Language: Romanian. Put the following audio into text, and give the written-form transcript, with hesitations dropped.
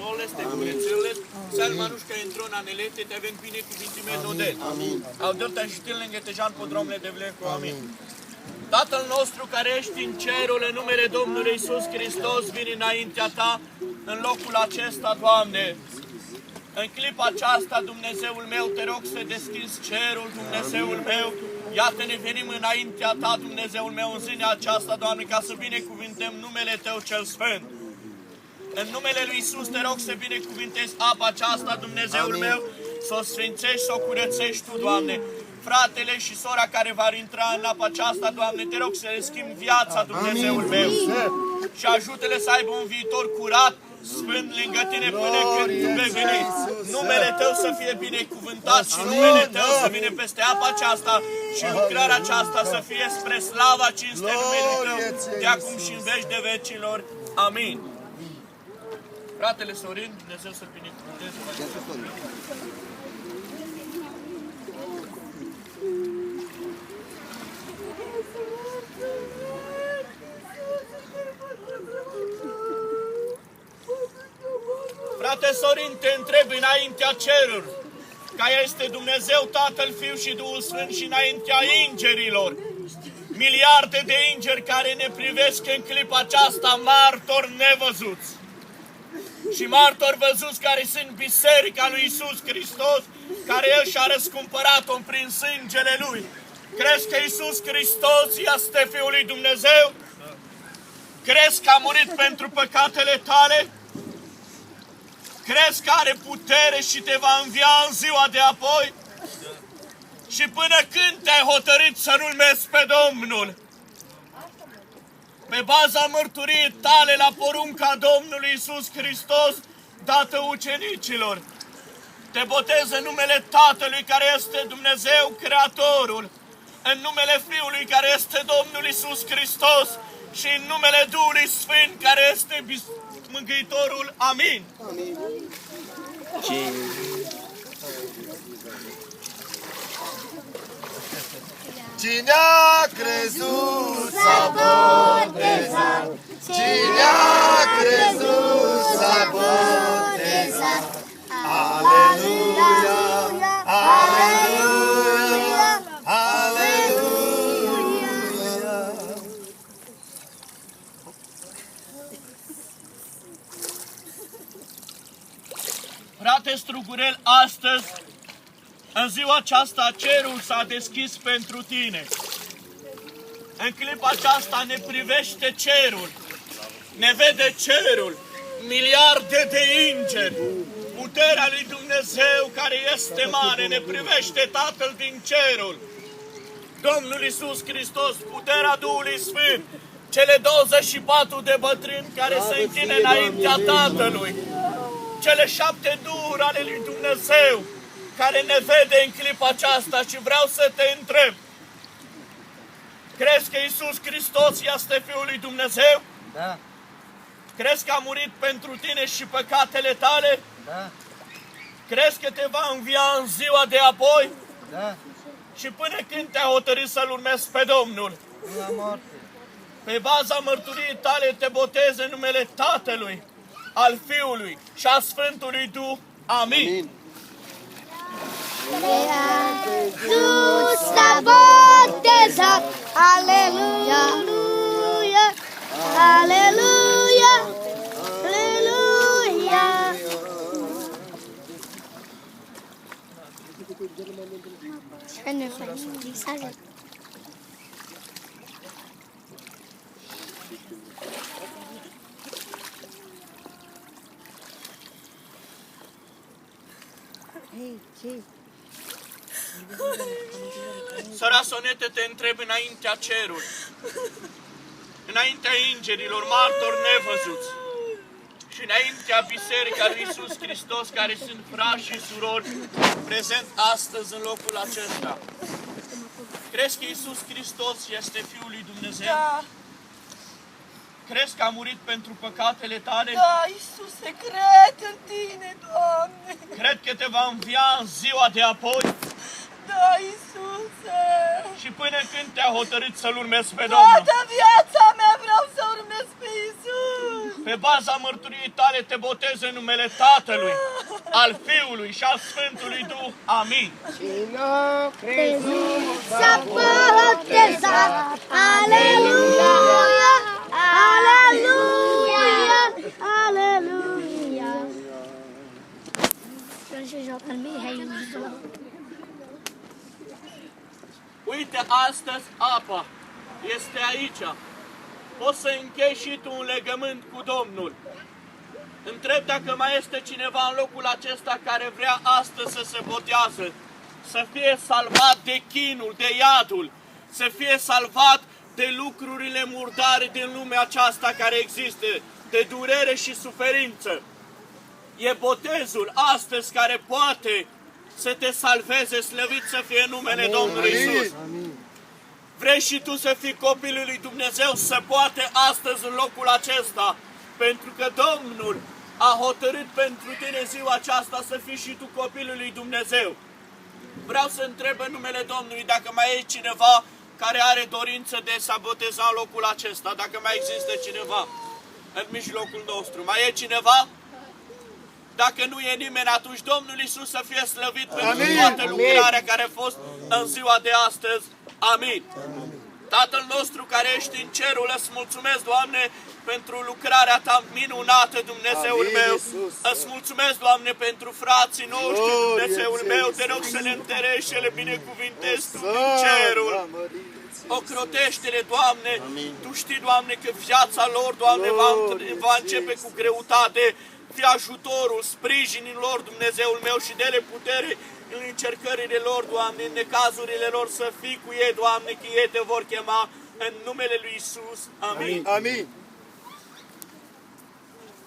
soles, te curățăles, salmanușca introna nelete, te avem binecuvintime odel. Au dărta și lângă tejan podromle de vlecu. Amin. Tatăl nostru care ești în cerul, în numele Domnului Iisus Hristos, vine înaintea ta, în locul acesta, Doamne. În clipa aceasta, Dumnezeul meu, te rog să deschizi cerul, Dumnezeul meu. Iată, ne venim înaintea ta, Dumnezeul meu, în zilea aceasta, Doamne, ca să binecuvântăm numele Tău cel Sfânt. În numele Lui Iisus te rog să binecuvântezi apa aceasta, Dumnezeul meu, să o sfințești, să o curățești Tu, Doamne. Fratele și sora care va intra în apa aceasta, Doamne, te rog să le schimbi viața, Dumnezeul meu. Și ajută-le să aibă un viitor curat, sfânt lângă Tine până când Tu vei veni. Numele Tău să fie binecuvântat și numele Tău să vină peste apa aceasta și lucrarea aceasta să fie spre slava, cinste numele Tău, de acum și în veci de vecilor. Amin. Fratele Sorin, Dumnezeu să-l binecuvânteze. Frate Sorin, te întreb înaintea ceruri, ca este Dumnezeu Tatăl, Fiul și Duhul Sfânt și înaintea îngerilor, miliarde de îngeri care ne privesc în clipa aceasta, martori nevăzuți și martori văzuți care sunt Biserica lui Iisus Hristos, care El și-a răscumpărat-o prin sângele Lui. Crezi că Iisus Hristos este Fiul lui Dumnezeu? Crezi că a murit pentru păcatele tale? Crezi că are putere și te va învia în ziua de apoi? Și până când te-ai hotărât să-L urmezi pe Domnul? Pe baza mărturiei tale la porunca Domnului Iisus Hristos, dată ucenicilor, te botezi în numele Tatălui care este Dumnezeu Creatorul, în numele Fiului care este Domnul Iisus Hristos și în numele Duhului Sfânt care este Mântuitorul. Amin. Amin. Cine a crezut s-a botezat, cine a crezut s-a botezat. Aleluia, aleluia, aleluia. Frate Strugurel, astăzi, în ziua aceasta, cerul s-a deschis pentru tine. În clipa aceasta ne privește cerul, ne vede cerul, miliarde de îngeri, puterea lui Dumnezeu care este mare, ne privește Tatăl din cerul, Domnul Iisus Hristos, puterea Duhului Sfânt, cele 24 de bătrâni care se închină înaintea Tatălui, cele 7 duhuri ale lui Dumnezeu, care ne vede în clipa aceasta și vreau să te întreb. Crezi că Iisus Hristos este Fiul lui Dumnezeu? Da. Crezi că a murit pentru tine și păcatele tale? Da. Crezi că te va învia în ziua de apoi? Da. Și până când te-ai hotărât să-L urmezi pe Domnul? La moarte. Pe baza mărturiei tale te botezi în numele Tatălui, al Fiului și a Sfântului Duh. Amin. Amin. Tu s-a botezat, aleluia, aleluia, aleluia. Ce ne facem? Sora Sonete, te întreb înaintea cerului, înaintea îngerilor, martori nevăzuți și înaintea Biserica lui Iisus Hristos, care sunt frați și surori prezent astăzi în locul acesta. Crezi că Iisus Hristos este Fiul lui Dumnezeu? Da. Crezi că a murit pentru păcatele tale? Da, Iisuse, cred în Tine, Doamne. Cred că te va învia în ziua de apoi? Da, Iisuse. Și până când te-a hotărât să-L urmezi pe Domnul? Toată viața mea vreau să urmez pe Iisus. pe baza mărturiei tale te botez în numele Tatălui, al Fiului și al Sfântului Duh. Amin. S-a botezat. Aleluia! Aleluia! Aleluia! Uite, astăzi apa este aici. Poți să închei și tu un legământ cu Domnul. Întreb dacă mai este cineva în locul acesta care vrea astăzi să se botează, să fie salvat de chinul, de iadul, să fie salvat de lucrurile murdare din lumea aceasta care există, de durere și suferință. E botezul astăzi care poate să te salveze, slăvit să fie numele Domnului Iisus. Vrei și tu să fii copilul lui Dumnezeu, să poate astăzi în locul acesta, pentru că Domnul a hotărât pentru tine ziua aceasta să fii și tu copilul lui Dumnezeu. Vreau să întreb în numele Domnului dacă mai e cineva care are dorință de a boteza în locul acesta, dacă mai există cineva în mijlocul nostru. Mai e cineva? Dacă nu e nimeni, atunci Domnul Iisus să fie slăvit pentru toată lucrarea care a fost în ziua de astăzi. Amin. Tatăl nostru care ești în cerul, îți mulțumesc, Doamne, pentru lucrarea Ta minunată, Dumnezeul meu. Îți mulțumesc, Doamne, pentru frații noștri, Dumnezeul meu. Te rog să le întărești și le binecuvintezi Tu din cerul. Ocrotește-le, Doamne. Tu știi, Doamne, că viața lor, Doamne, va începe cu greutate. Fii ajutorul, sprijinul lor, Dumnezeul meu, și dă-le putere în încercările lor, Doamne, în necazurile lor, să fii cu ei, Doamne, că ei te vor chema în numele lui Iisus. Amin. Amin.